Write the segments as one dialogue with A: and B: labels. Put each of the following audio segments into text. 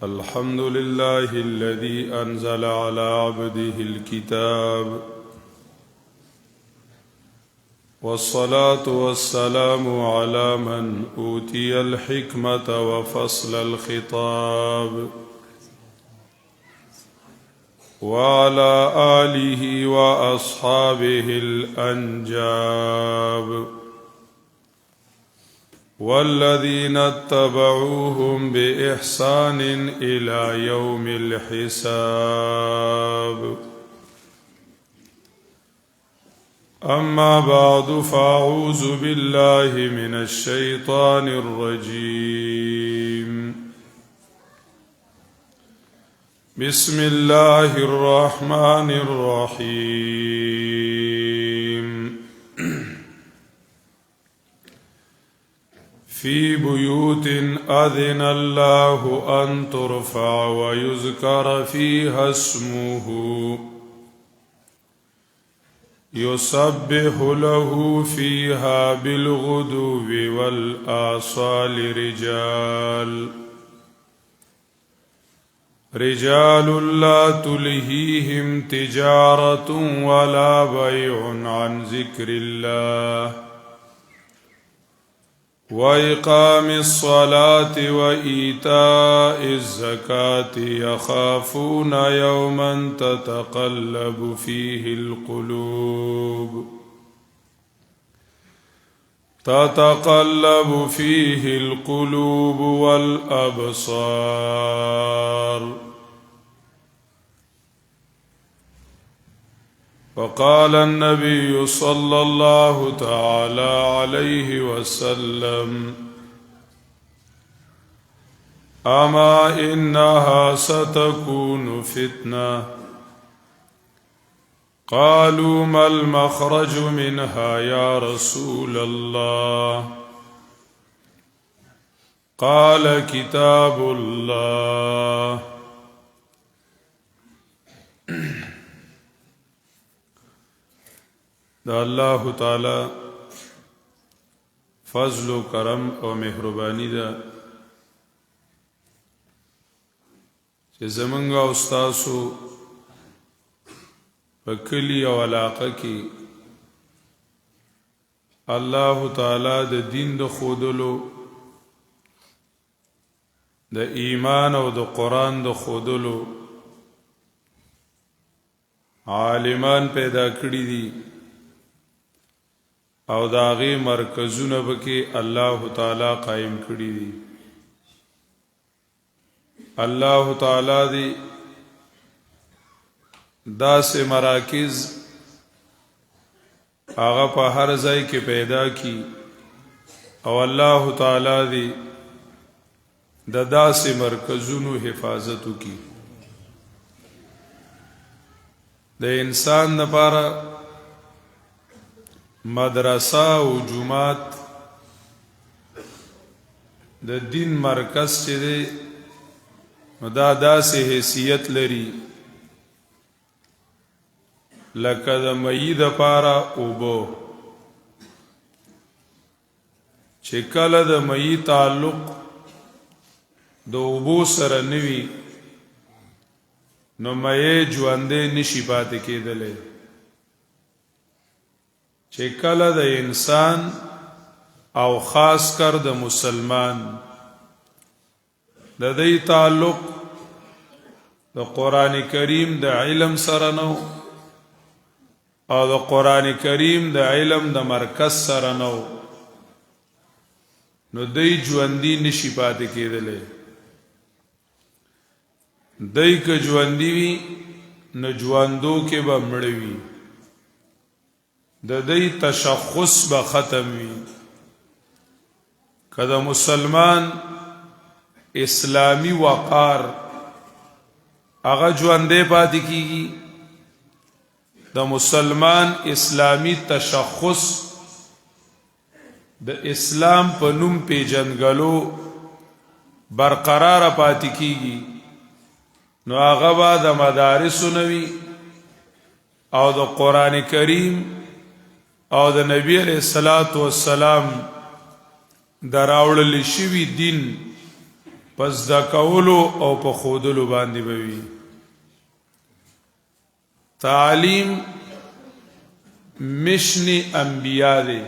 A: الحمد لله الذي أنزل على عبده الكتاب والصلاة والسلام على من أوتي الحكمة وفصل الخطاب وعلى آله وأصحابه الأنجاب والذين اتبعوهم بإحسان إلى يوم الحساب أما بعد فأعوذ بالله من الشيطان الرجيم بسم الله الرحمن الرحيم في بيوت أذن الله أن ترفع ويذكر فيها اسمه يسبح له فيها بالغدو والآصال رجال لا تلهيهم تجارة ولا بيع عن ذكر الله وإقام الصلاة وإيتاء الزكاة يخافون يوما تتقلب فيه القلوب والأبصار وقال النبي صلى الله تعالى عليه وسلم أما إنها ستكون فتنة قالوا ما المخرج منها يا رسول الله قال كتاب الله دا الله تعالی فضل و کرم او مهربانی دا چې زمونږ او ستاسو په کلی او علاقه کې الله تعالی د دین د خودلو د ایمان او د قرآن د خودلو عالمان پیدا کړی دي او داغي مرکزونه بکی الله تعالی قائم کړی دي الله تعالی دی داسې مراکز هغه په هر ځای کې پیدا کی او الله تعالی دی د داسې مرکزونو حفاظت کی د انسان لپاره مدرسه او جماعت د دین مرکز چې دی دا داسې حیثیت لري لکه د مئی د پاره اوبو چې کله د مئی تعلق د اوبو سره نوي نو مئی ژوندې نشي پاتې کېدلی چې کله د انسان او خاص کر د مسلمان د دې تعلق د قران کریم د علم سره نو او د قران کریم د علم د مرکز سره نو دې ژوندۍ نشي پاتې کېدلی دې که ژوندۍ وي نو ژوندو کې به مړ وي د دې تشخص به ختم وي کله مسلمان اسلامی وقار هغه ژوندې پاتې کیږي د مسلمان اسلامی تشخص د اسلام په نوم پیژنګلو برقرار پاتې کیږي نو هغه به د مدارس نوي او د قران کریم او د نبی علیہ الصلوۃ والسلام دراوړل شوی دین پس دا کولو او په خودلو باندې بوي تعلیم مشن انبیاء دی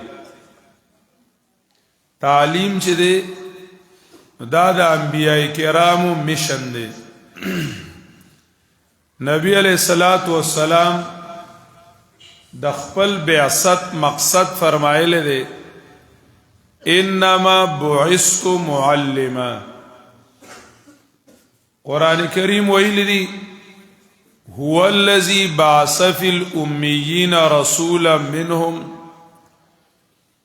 A: تعلیم چې دی دا د انبیاء کرامو مشن دی نبی علیہ الصلوۃ والسلام د خپل بعثت مقصد فرمایلی دی انما بعثت معلما قرآن کریم ویلی دی هو الذي بعث في الأميين رسولا منهم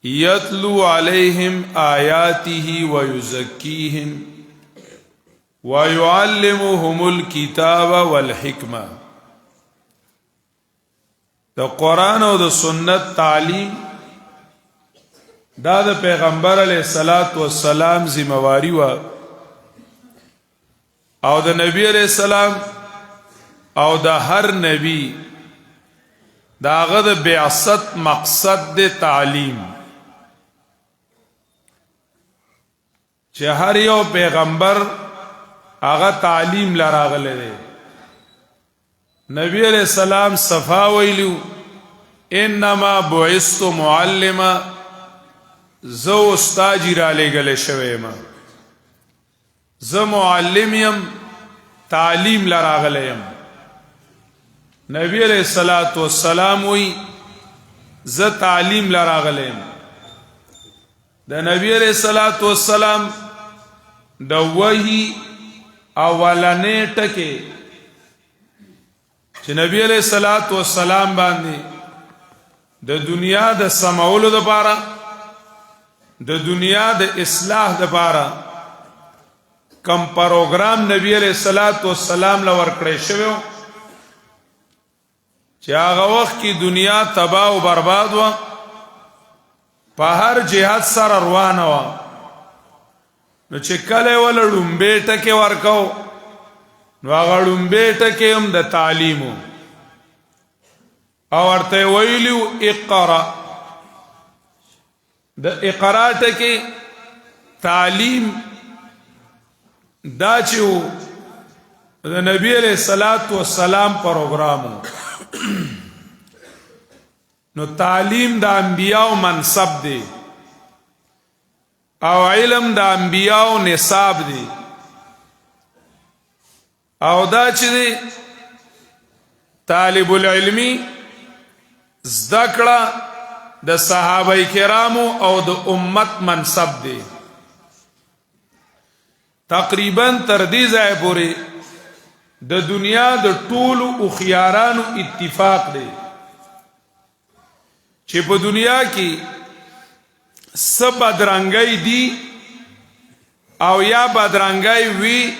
A: يتلو عليهم آياته ويزكيهم ويعلمهم الكتاب والحكمة دا قرآن و دا سنت تعلیم دا دا پیغمبر علیہ الصلاة والسلام ذمواری و او دا نبی علیہ السلام او دا هر نبی دا غد بعثت مقصد دے تعلیم چه هر یو پیغمبر آغا تعلیم لراغلے دے نبی علیہ السلام صفا ویلو انما بعثت معلما زو استاجی را لے گلے شویما زو معلمیم تعلیم لراغلیم نبی علیہ الصلوۃ والسلام وی ز تعلیم لراغلیم د نبی علیہ الصلوۃ والسلام د وحی اولنې ټکي چې نبی علیہ الصلوۃ والسلام باندې د دنیا د سماولو لپاره د دنیا د اصلاح لپاره کم پروګرام نبی علیہ الصلوۃ والسلام لور کړی شوی چې هغه وخت کې دنیا تباہ او برباد و په هر جهاد سره روانه و نو چې کله ول لومبه ټکي ورکاو نو هغه لومبه ټکي هم د تعلیم او ورته ویلو اقرا د اقرا ټکي تعلیم دا چې د نبی علیہ الصلوۃ والسلام پروګرامو نو تعلیم دا انبیاء منصب دی او علم دا انبیاء نصاب دی او دا چې دی طالب العلمی زدکړه د صحابه کرامو او د امت منصب دی تقریبا تر دې ځای پورې د دنیا د ټولو او خيارانو اتفاق دی چې په دنیا کې سب بدرنګي دي او یا بدرنګي وی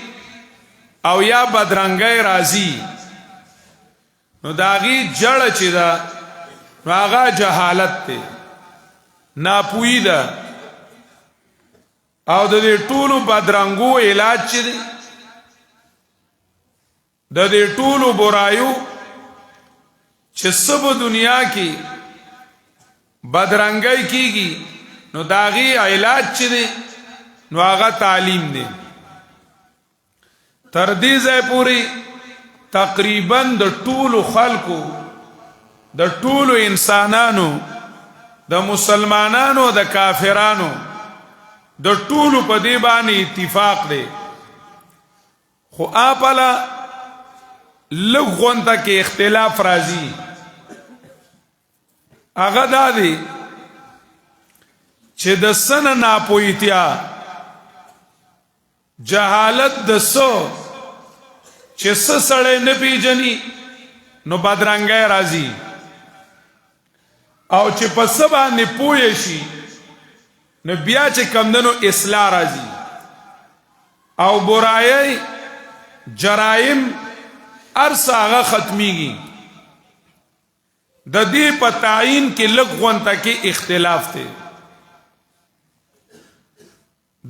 A: او یا بدرنګي راضي نو داغي جړ چې دا هغه جهالت ته ناپوهی ده او د دې ټولو بدرنګو علاج چې د دې ټولو برایو چې سب دنیا کې بدرنګي کیږي نو داغي علاج چې دی نو هغه تعلیم دی تر دې ځای پوری تقریبا د ټولو خلکو د ټولو انسانانو د مسلمانانو د کافرانو د ټولو په دې باندې اتفاق دی خو اپلا لغون تا کې اختلاف راځي هغه دادی چې د سن ناپوهتیا جهالت د سو چې سړی نه پیژني نو بدرنګي راځي او چې په سبا نه پوي شي نو بیا چې کمندنو اصلاح راځي او برایي جرایم ارساغه ختميږي د دې په تعین کې لغون تا کې اختلاف ته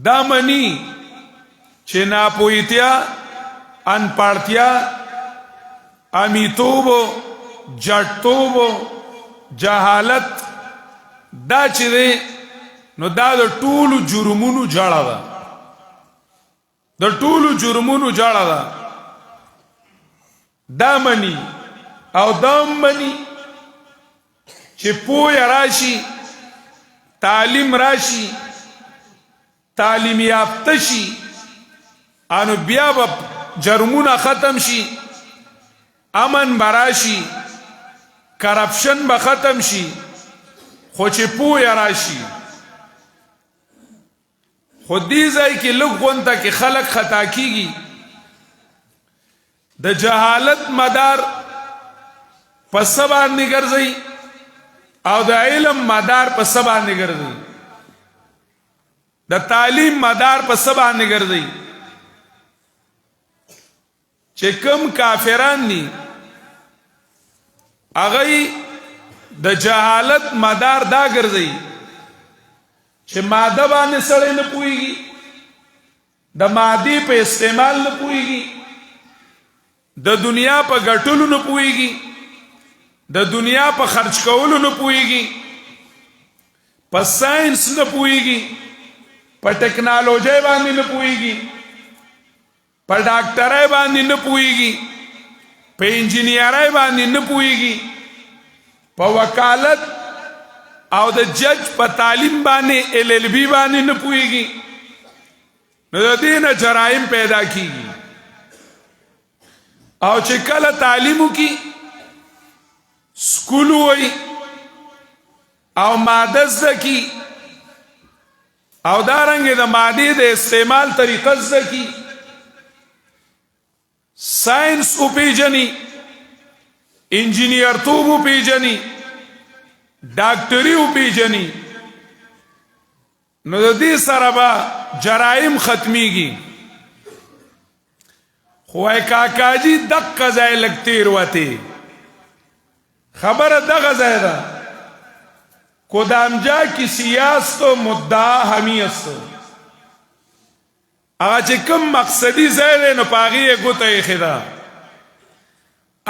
A: دا منی چې ناپوهتیا ان پړتیا امیتوب جټوب جهالت دا چې نو دا د ټولو جرمونو جړه ده د ټولو جرمونو جړه ده دا مني او دام مني چې پوهه راشي تعلیم راشي تعلیم یافته شي انو بیا به جرمونه ختم شي امن براشي کرپشن به ختم شي خو چې پوهه راشي خو دې ځای کې لږ غونته کې خلک خطا کیږي د جهالت مدار په څه باندې ګرځي او د علم مدار په څه باندې ګرځي د تعلیم مدار په څه باندې ګرځي چې کوم کافران دي هغه د جهالت مدار دا ګرځي چې ماده باندې سړی نه پوهیږي د مادي په استعمال نه پوهیږي د دنیا په ګټلو نه پوهیږي د دنیا په خرج کولو نه پوهیږي په ساينس نه پوهیږي په ټکنالوژي باندې نه پوهیږي په ډاکټرۍ باندې نه پوهیږي په انجینیرۍ باندې نه پوهیږي په وکالت او د جج په تعلیم باندې LLB باندې نه پوهیږي نو د دې نه جرایم پیدا کیږي او چې کله تعلیمو کې سکول وای او ماده زکی او دارنګ د ماده د استعمال طریقه زکی ساينس او پیجنی انجینیر توب او پیجنی ډاکټري او پیجنی نو د دې سره به جرایم ختميږي خوای کاکاجی دقه ځای لګتیر وته خبر دغه ځای ده کدامجا کی سیاست و مدعا همی است هغه چې کوم مقصدی ځای دی نو پاغي یې ګوته یې خدا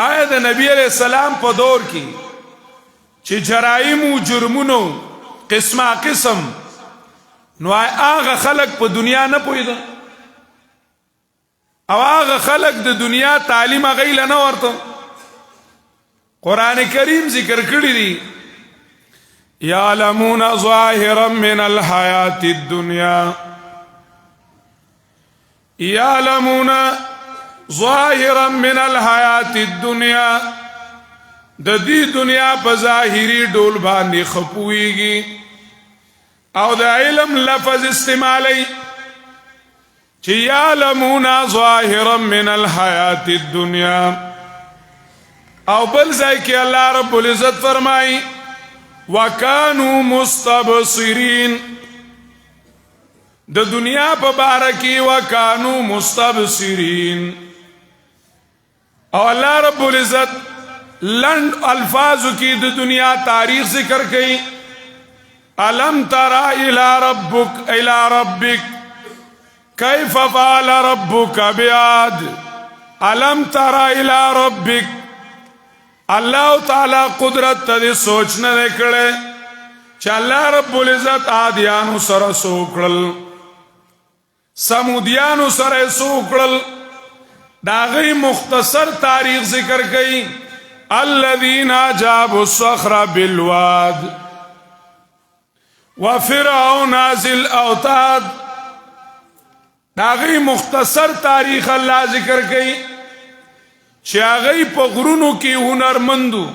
A: آیا د نبی علیہ السلام په دور کې چې جرایم او جرمونو قسمه قسم نو هغه خلق په دنیا نه پوهیدل او هغه خلق د دنیا تعلیم غیله نه ورته قران کریم ذکر کړی دی یعلمون ظاهرا من الحیات الدنیا یعلمون ظاهرا من الحیات الدنیا د دې دنیا په ظاهری ډول باندې خپويږي او د علم لفظ استعمالي چې یعلمون ظاهرا من الحیات الدنیا او بل ځای کې الله رب العزت فرمایي وکانو مستبصرین د دنیا په باره کې وکانو مستبصرین او الله رب العزت لند الفاظو کې د دنیا تاریخ ذکر کړي الم ترى الى ربك كيف فعل ربك بعاد الم ترى الى ربك الله تعالی قدرت ته سوچ نه کړي چې الله رب العزت عادیانو سره سوکړل سمودیانو سره سوکړل دا غي مختصر تاریخ ذکر کړي الذين جابوا الصخر بالواد وفرعون ذي الاوتاد دا غي مختصر تاریخ الله ذکر کړي چې هغه په غرونو کې هنرمندو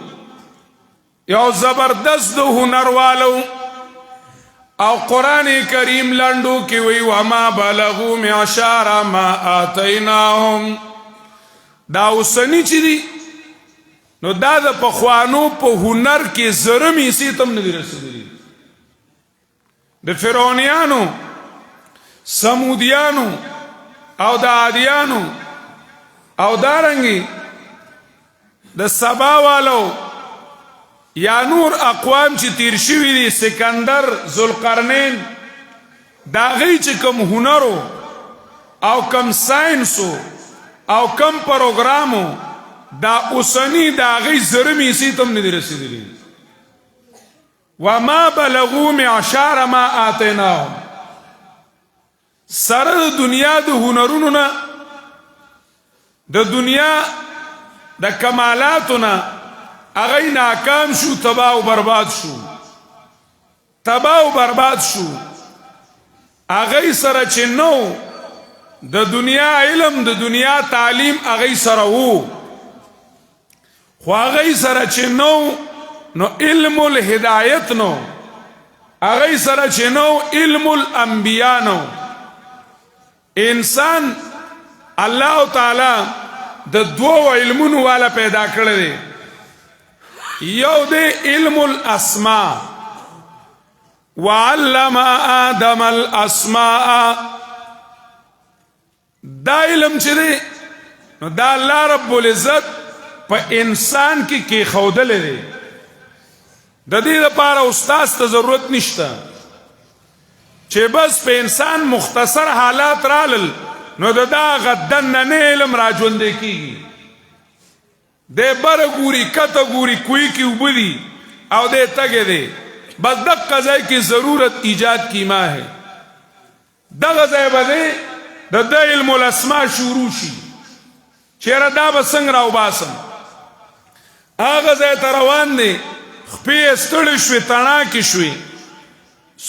A: یو زبردست هنروالو او قران کریم لاندو کې وی وما بلغوا معشار ما اتیناهم دا وسنی چې دي نو دا د پخوانو په هنر کې زرمې سیتم نه رسېدلي د فرعونانو سمودیانو او د عادیانو او دارنګي د سبا والو یا نور اقوام چې تیر شوی دي سکندر ذوالقرنین دا غي چې کوم هنرو او کوم ساينسو او کوم پروګرامو دا اوسنی دا غي زرمې سیتم نه رسیدلی وما بلغوا معشار ما آتیناهم سره د دنیا د هنرونو نه د دنیا د کمالاتو نه هغه ناکام شو تباہ و برباد شو تباہ و برباد شو هغه سره چې نو د دنیا علم د دنیا تعلیم هغه سره وو خو هغه سره چې نو علم الهدایت نو هغه سره چې نو علم الانبیاء نو انسان الله تعالی د دوو علمونو والا پیدا کړی دی یو دی علم الاسماء وعلم آدم الاسماء دا علم چې دی نو دا الله رب العزت په انسان کې خودلې دی د دې لپاره استاد ته ضرورت نشته چې بس په انسان مختصر حالات رالل نو دا غدن نه علم را ژوند کیږي د بر ګوري کته ګوري کوی کی وبدي او د تګه دی بس د قضای کی ضرورت ایجاد کی ما ہے دغه ځای باندې د علم الاسماء شروع شي چیرې دا بسنګ راو باسم هغه ځای ته روان دی خپې ستړي شوي تڼاکې شوي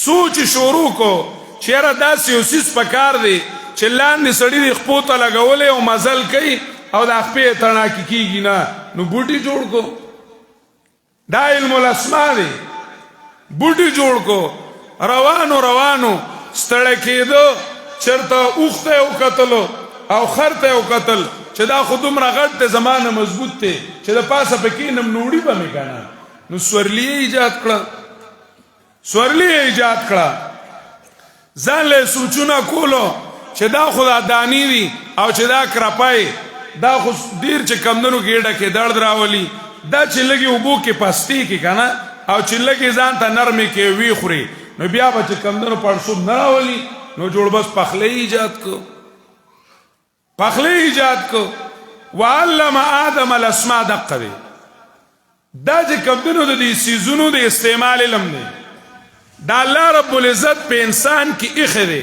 A: سوچ شروع کو چیرې داسې یو څیز پکار دی چې لاندې سړي د خپو ته لګولی او مزل کوي او د خپې تڼاکې کېږي نه نو بوټي جوړ کو دا علم الاسماء دی بوټي جوړ کو روانو روانو ستړی کېدو چېرته اوښ ته یې وکتلو او خر ته یې وکتل چې دا خو دومره غټ دی زمانه مضبوط دی چې د پاسه په کېنم نوړي به مې که نه نو سورلی ایجاد کړه سورلی ایجاد کړه ځان له سوچونه کولو چې دا خو دا دانی دي او چې دا کرپای دا خو ډیر چې کمدنو کې ډکې درد راولي دا چې لګي اوبو کې پستی کې که نه او چې لګي ځان ته نرمې کې وی خوري نو بیا به چې کمدنو پړسوب نه راولي نو جوړ بس پخلی ایجاد کو پخلی ایجاد کو وعلم آدم الاسماء دقه دی دا چې کمدنو د دې سیزونو د استعمال علم دی دا الله رب العزت په انسان کې ایښی دی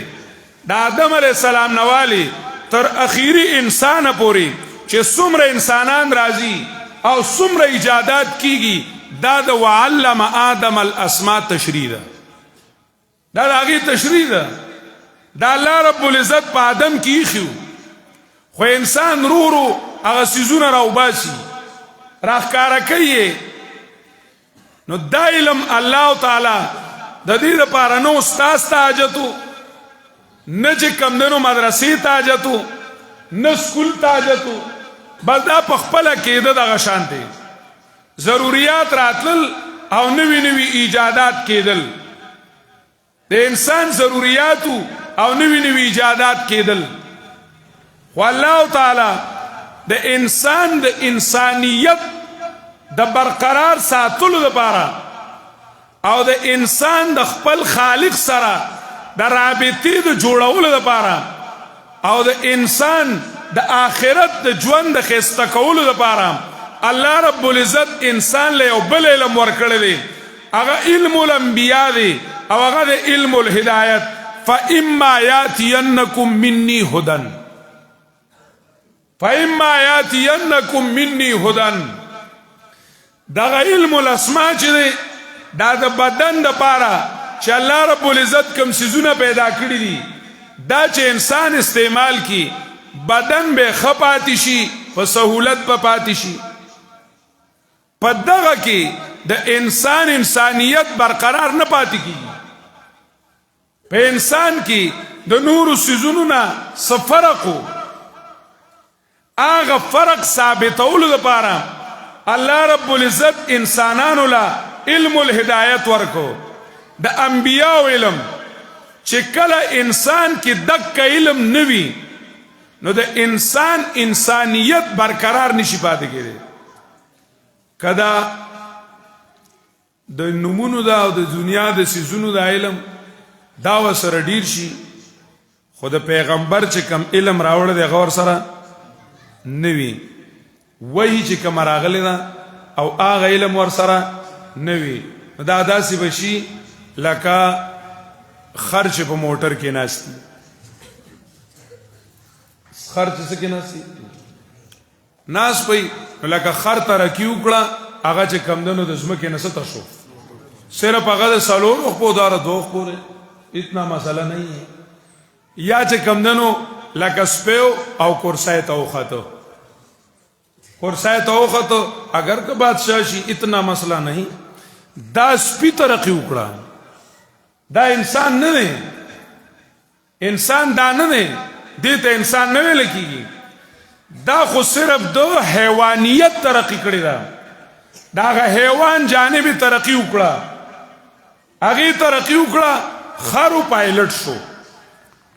A: دا آدم علیه السلام نوالی تر اخیری انسان پورې چې څومره انسانان راځي او څومره ایجادات کیږي دا د وعلم آدم الاسماء تشریح ده دا د هغې تشریح ده دا الله رب العزت په آدم کې ایښي خو انسان رو هغه څیزونه راوباسي راښکاره کوي نو دا علم الله تعالی د دې لپاره نو استاد ته حاجتو نه چې کمدنو مدرسې ته حاجتو نه سکول ته حاجتو بس دا په خپله کېده دغه شانتې ضروریات راتلل او نوي نوي ایجادات کېدل د انسان ضروریاتو او نوي نوي ایجادات کېدل خو الله تعالی د انسان د انسانیت د برقرار ساتلو لپاره او د انسان د خپل خالق سره د رابطې د جوړولو لپاره او د انسان د آخرت د ژوند د ښایسته کولو لپاره الله رب العزت انسان له یو بل علم ورکړی دی هغه علم الانبیاء دی او هغه د علم الهدایت فاما یاتینکم منی هدن فاما یاتینکم منی هدن دغه علم الاسماء چې دی دا د بدن دپاره چې الله رب العزت کوم څیزونه پیدا کړي دي دا چې انسان استعمال کی بدن به ښه پاتې شي په سهولت به پاتې شي په دغه کې د انسان انسانیت برقرار نه پاتې کیږي په انسان کې د نورو څیزونو نه څه فرق و هغه فرق ثابتولو لپاره الله رب العزت انسانانو له علم الهدایت ورکو د انبیاء علم چې کله انسان کې دک علم نوي نو د انسان انسانیت برقرار نشي پاتې کېدی کدا د نمونو دا او د دنیا د سيزونو د علم دا وسره ډیر شي خو د پیغمبر چې کم علم راوړل دی غور سره نوي وਹੀ چې کوم راغلی دا او هغه علم ور سره نوي دا داسې بشي لکه خرچ په موټر کې ناستی خرچ څه کې ناستی ناس پي لکه خر ترقی وکړه هغه چې کمدنو د ځمکې نه څه شو صرف هغه د څلور خپو داره دوه پورې اتنا مسله نه یا چې کمدنو لکه سپیو او کرسای ته وخته کرسای ته وخته اگر که بادشاہ شي اتنا مسله نه دا سپی ترقی وکړه دا انسان نه دی انسان دا نه دی دې ته انسان نه ویل کېږي دا خو صرف د حیوانیت ترقی کړی دا دا حیوان جانبی ترقی وکړه هغه ترقی وکړه خرو پایلټ شو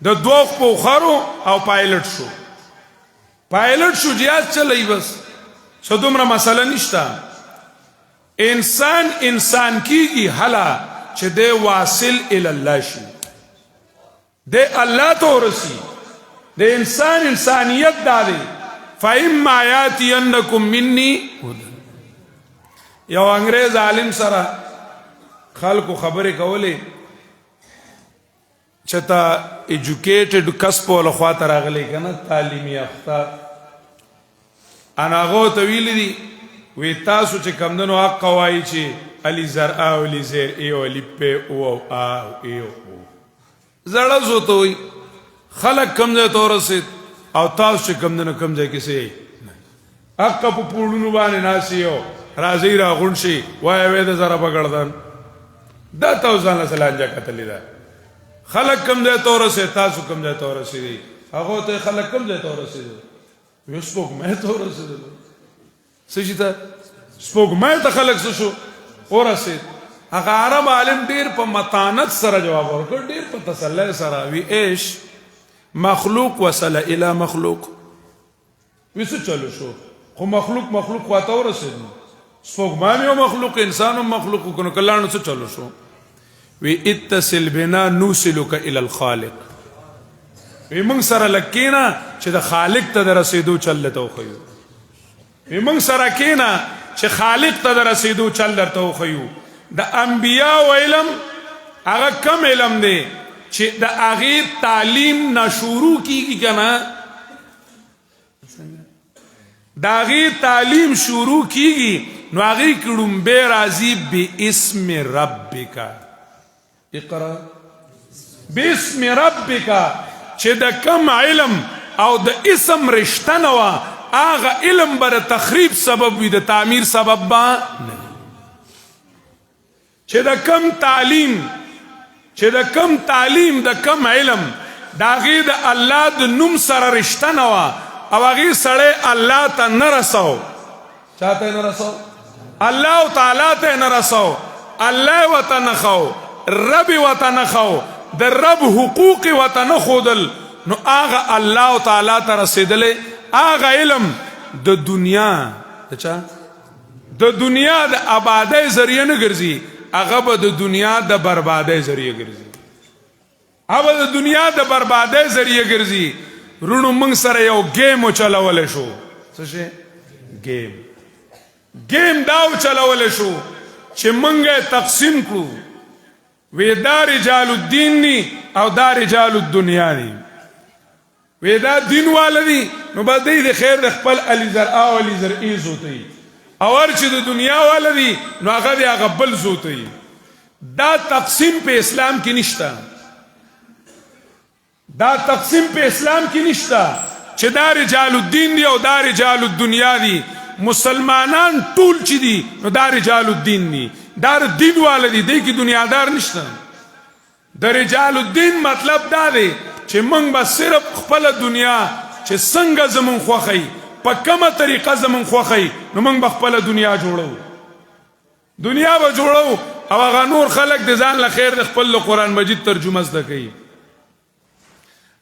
A: د دوه په خرو او پایلټ شو جهاز چلای بس څه دومره مسله نشته انسان کیږي حالا چې د واصل ال الله شي د الله ته ورسی د انسانیت دادي فإما يأتينكم مني یو انګريز عالم سره خلکو خبرې کولې چتا ایجوکیټډ کس په لخوا ته راغلی کنه تعلیم یافته انا غو طویل دي وی تاسو چې کمدنو حق قوای چې علی زر او علی زیر ایو علی په او ایو زړه زوتوي خلق کمزه تورسید او تاسو چې کمدنو کمزه کیسه حق په پوړونو باندې ناسیو راځي را غونشي وای وې د زره بغړدان دا تاسو ځان له لانجه کتلې ده خلق کمزه تورسید تاسو کمزه تورسید هغه ته خلق کمزه تورسید وسپوک مې تورسید سجده سپوک مې ته خلق شو ورسید هغه عرب عالم ډیر په متانت سره جواب ورکړ ډیر په تسلی سره وی ايش مخلوق وصل الى مخلوق وسو چلو شو خو مخلوق خواته ورسید سپوک مې یو مخلوق انسان مخلوق کو کلانو څه چلو شو وی اتصل بنا نوصلك الى الخالق وی موږ سره لکینا چې د خالق ته رسیدو چلته وخیو وی موږ سره کینا چې خالق ته رسیدو چلته وخیو د انبیاء علم هغه کم علم دی چې د هغه تعلیم نشورو کیږي کنه د هغه تعلیم شروع کیږي نو هغه کډم به راضی باسم ربک اقرا باسم ربک چې د کم علم او د اسم رشتہ نو هغه علم بر تخریب سبب وي د تعمیر سبب با نه چې د کم تعلیم د کم علم داغه د الله د نوم سره رشتہ نو او هغه سره الله ته نه رسو چاته نه رسو الله تعالی ته نه رسو الله وته نه خو رب وته نه خو د رب حقوق وته نه خودل نو هغه الله تعالی ته رسیدلې هغه علم د دنیا د آبادی ذریعہ نه ګرځي هغه به د دنیا د بربادی ذریعہ ګرځي رونو موږ سره یو گیم چلول شو څه شي گیم داو چلول شو چې موږ تقسیم کړو وی دا رجال الدین نی او دا رجال الدنیا نی وی دا دین والدی نو با دی خیر د خپل علی زر او علی زر ای زوتی اور چې د دنیا والدی نو هغه دی هغه بل زوتی دا تقسیم په اسلام کې نشته چې دا رجال الدین دی او دا رجال الدنیا دی مسلمانان ټول چې دي نو دا رجال الدین دي دا دین والدی دی کی دنیادار نشته د رجال الدین مطلب دا دی چې موږ به صرف خپل دنیا چې څنګه زمون خوخی په کومه طریقه زمون خوخی نو موږ به خپل دنیا جوړو او هغه نور خلق د ځان له خیر د خپل قرآن مجید ترجمه زده کوي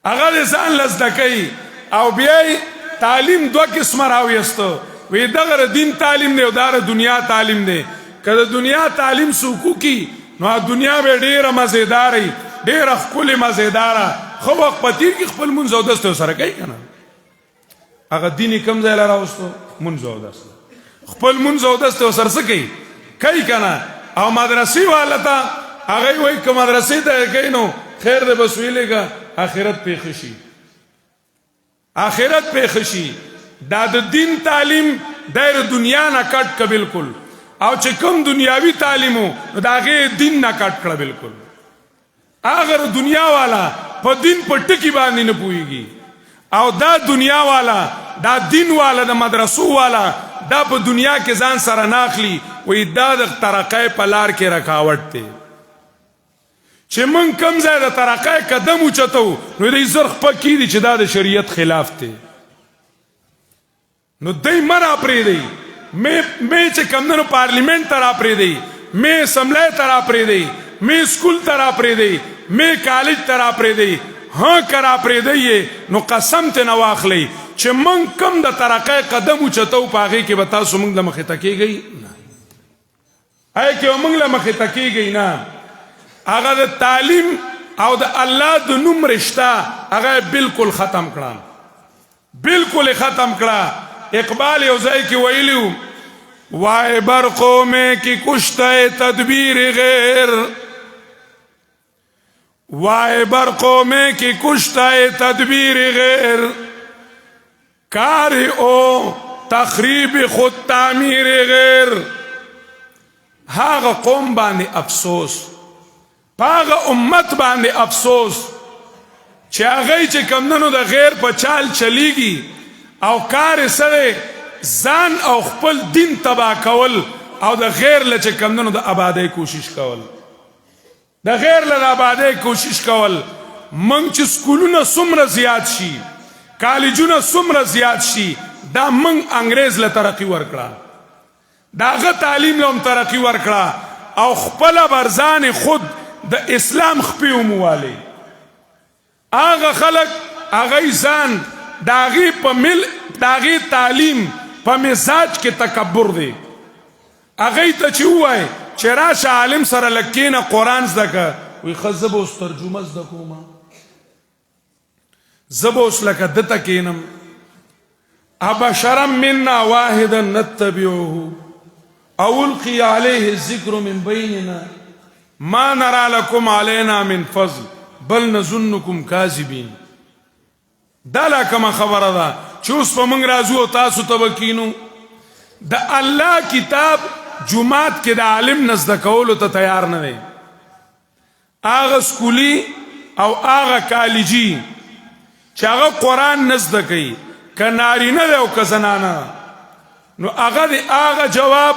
A: هغه د ځان له زده کوي او بیا تعلیم دوه قسمه راویستو وی دغه دین تعلیم دی او دغه دنیا تعلیم دی کله دنیا تعلیم سوکو کی نو دنیا به ډیره مزیداري ډیره خپل مزیداره خو وخت پتیر کی خپل منځ او دسته سره کوي کنه هغه دیني کم ځای لراوستو منځ او دسته خپل منځ او دسته سره کوي کنه او مدرسې والا ته هغه وایي که مدرسې ته یې کوي نو خیر دی بس ویلېږه آخرت پېښه شي آخرت پېښه شي دا د دین تعلیم دایر دنیا نه کټ که بلکل او چې کوم دنیاوي تعلیمو نو د هغې دین نه کټ کړه بلکل هغه دنیا والا په دین په ټکي باندې نه پوهېږي او دا دنیا والا دا دین والا د مدرسو والا دا په دنیا کې ځان سره ناخلي وایي دا د ترقۍ په لار کې رکاوټ دی چې موږ کم ځای د ترقۍ قدم اوچتو نو دی زر خپه کیدي چې دا د شریعت خلاف دی نو دی مه راپرېږدئ مې چې کمدنو پارلیمنټ ته راپرېږدئ مې اسمبلی ته راپرېږدئ مې سکول ته راپرېږدئ مې کالج ته راپرېږدئ که راپرېږدئ نو قسم ته نه واخلئ چې موږ کم د ترقۍ قدم اوچتو په هغې کې به تاسو موږ له مخې ته کېږئ نه هغې کې به موږ له مخې ته کېږئ نه هغه د تعلیم او د الله د نوم رشته هغه بالکل ختم کړه بالکل ختم کړه اقبال یو ځای کې ویلیو وای برقو میں کی کشته تدبیر غیر وای برقو میں کی کشته تدبیر غیر کار او تخریب خود تعمیر غیر هاغه قوم باندې افسوس پاغه امت باندې افسوس چې هغه چې کمدنو د غیر په چال چلیږي او کار سره ځان او خپل دین تباه کول او د غیر له چې کمدنو د آبادۍ کوشش کول د غیر له د آبادۍ کوشش کول موږ چې سکولونه څومره زیات شي کالجونه څومره زیات شي دا موږ انګریز له ترقي ورکړه د هغه تعلیم له هم ترقي ورکړه او خپله برځان خود د اسلام خپې وموالی هغه خلک هغوی ځان د هغې تعلیم په مزاج کې تکبر دی هغوی ته چې ووایي چې راشه عالم سره لږ کښېنه قرآن زده که وایي ښه زه به اوس ترجمه زده کوم زه به اوس لکه ده ته کښېنم ابشرا منا واحدا نتبعه او القي عليه الذکر من بیننا ما نرى لكم علينا من فضل بل نظنكم كاذبين دا لا کومه خبره ده چې اوس په موږ راځو او تاسو ته به کینو د الله کتاب جومات کې د عالم نه زده کولو ته تیار نه دی هغه سکولي او هغه کالجي چې هغه قرآن نه زده کوي که نارینه دی او که زنانه نو هغه د هغه جواب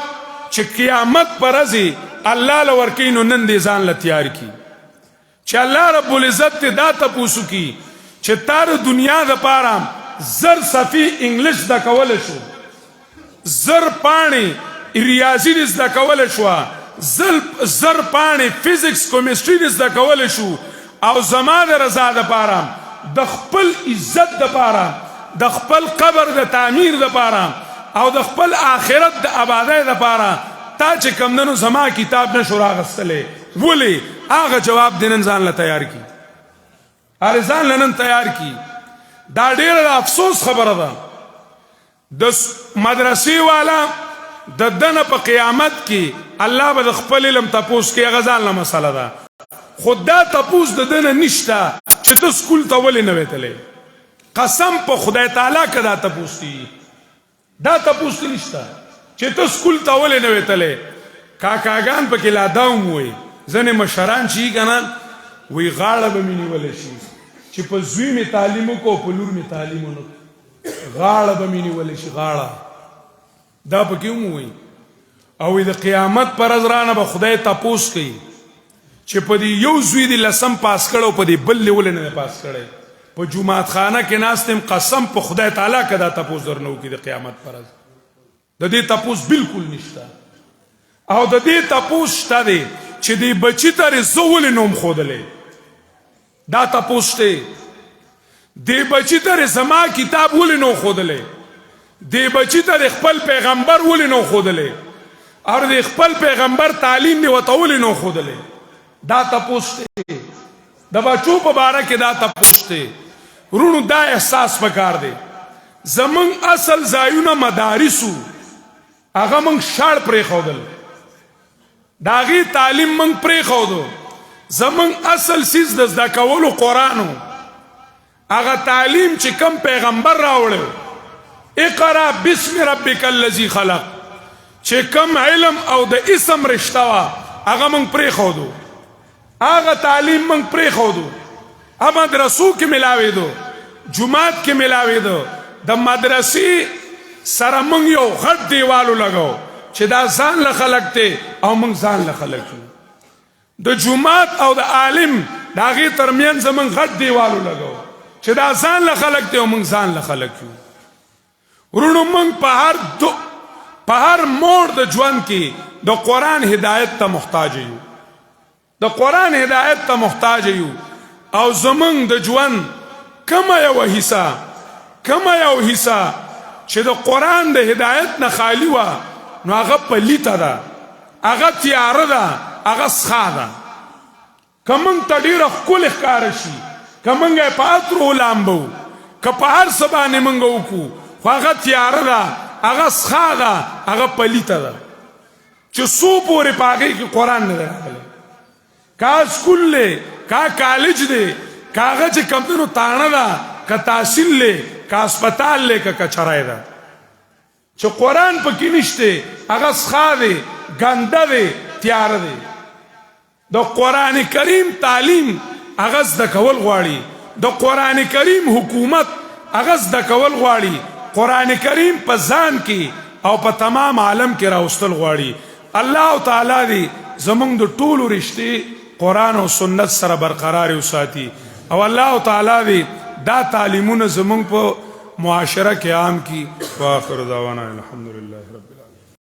A: چې قیامت په ورځې الله له ورکوي نو نن دې ځان له تیار کړي چې الله رب العزت دې دا تپوسو کړي چې تا د دنیا دپاره زر صفحې انګلیش زده کولی شو زر پاڼې ریاضي دې زده کولی شوه زر پاڼې فزیکس کیمسټري دې زده کولی شو او زما د رضا دپاره د خپل عزت دپاره د خپل قبر د تعمیر دپاره او د خپل آخرت د آبادۍ دپاره تا چې کمدنو زما کتاب نشو راغستلی ولې هغه جواب دې نن ځان له تیار کړي هر ځان له نن تیار کړي دا ډېره د افسوس خبره ده د مدرسې والا د ده نه په قیامت کې الله به د خپل علم تپوس کوي هغه ځان له مسله ده خو دا تپوس د ده نه نشته چې ته سکول ته ولې نه وې تلی قسم په خدای تعالی که دا تپوس دی دا تپوس دی نشته چې ته سکول ته ولې نه وې تلی کاکاګان پکې لا دا هم وایي ځینې مشران چې یي که نه وایي غاړه به مې نیولی شي چې په زوی مې تعلیم وکړو په لور مې تعلیم ونه غاړه به مې نیولی شي غاړه دا پکې هم وایي او د قیامت پر ورځ رانه به خدای تپوس کوي چې په دې یو زوی دې لسم پاس کړی او په دې بل دې ولې نه دی پاس کړی په جومات خانه کې ناست یم قسم په خدای تعالی که دا تپوس درنه وکړي د قیامت پر ورځ د دې تپوس بالکل نشته او د دې تپوس شته دی چې دې بچي ته رې زه ولې نوم ښودلی دا تپوس شته دې بچي ته رې زما کتاب ولې نو ښودلی دې بچي ته رې خپل پیغمبر ولې نو ښودلی او دې خپل پیغمبر تعلیم دې ورته ولې نو ښودلی دا تپوس شته د بچو په باره کې دا تپوس شته ورونو دا احساس پکار دی زمونږ اصل ځایونه مدارسو هغه موږ شاړ پرېښودل داغي تعلیم منگ پری خودو زمنگ اصل سیز د زده کولو قرآنو اغا تعلیم چې کم پیغمبر راوړو اقرا بسم ربک الذی خلق چې کم علم او د اسم رشتہ وا اغا منگ پری خودو اغا تعلیم منگ پری خودو مدرسو کې ملاوي دو جماعت کې ملاوي دو د مدرسې سره منگ یو غټ دیوالو لگاو چې دا ځان له خلق ته او منگ ځان له خلق ته د جماعت او د عالم دا غي ترمنځ من غټ دیوالو لگاو چې دا ځان له خلق ته او من ځان له خلق ته ورونو من په هر موړ د ژوند کې د قران هدایت ته محتاج یو د قران هدایت ته محتاج یو او زمون د ژوند کما یو حصہ چې د قران د هدایت نه خالی و نو هغه پلیته ده هغه تیاره ده هغه سخا ده کمن تډیره کول ښکار شي کمنګه پاترو لامبو که په هر سبانه منګو کو هغه تیاره ده هغه سخا ده هغه پلیته ده چې سو پورې پاګي کې قران نه راغلی کا سکول له کا کالج دی کاغه چې کمونو تانه ده کا تحصیل له کا اسپیټال له کا کچرای ده چې قران پکې نشته هغه سخا دی ګنده دی تیاره دی د قران کریم تعلیم هغه زده کول غواړي د قران کریم حکومت هغه زده کول غواړي قران کریم په ځان کې او په تمام عالم کې راوستل غواړي الله تعالی دې زمونږ د ټولو رشتې قرآن و سنت سره برقرار وساتي او الله تعالی دې دا تعلیمونه زمونږ په معاشره کې عام کی واخر دعوانا الحمدلله رب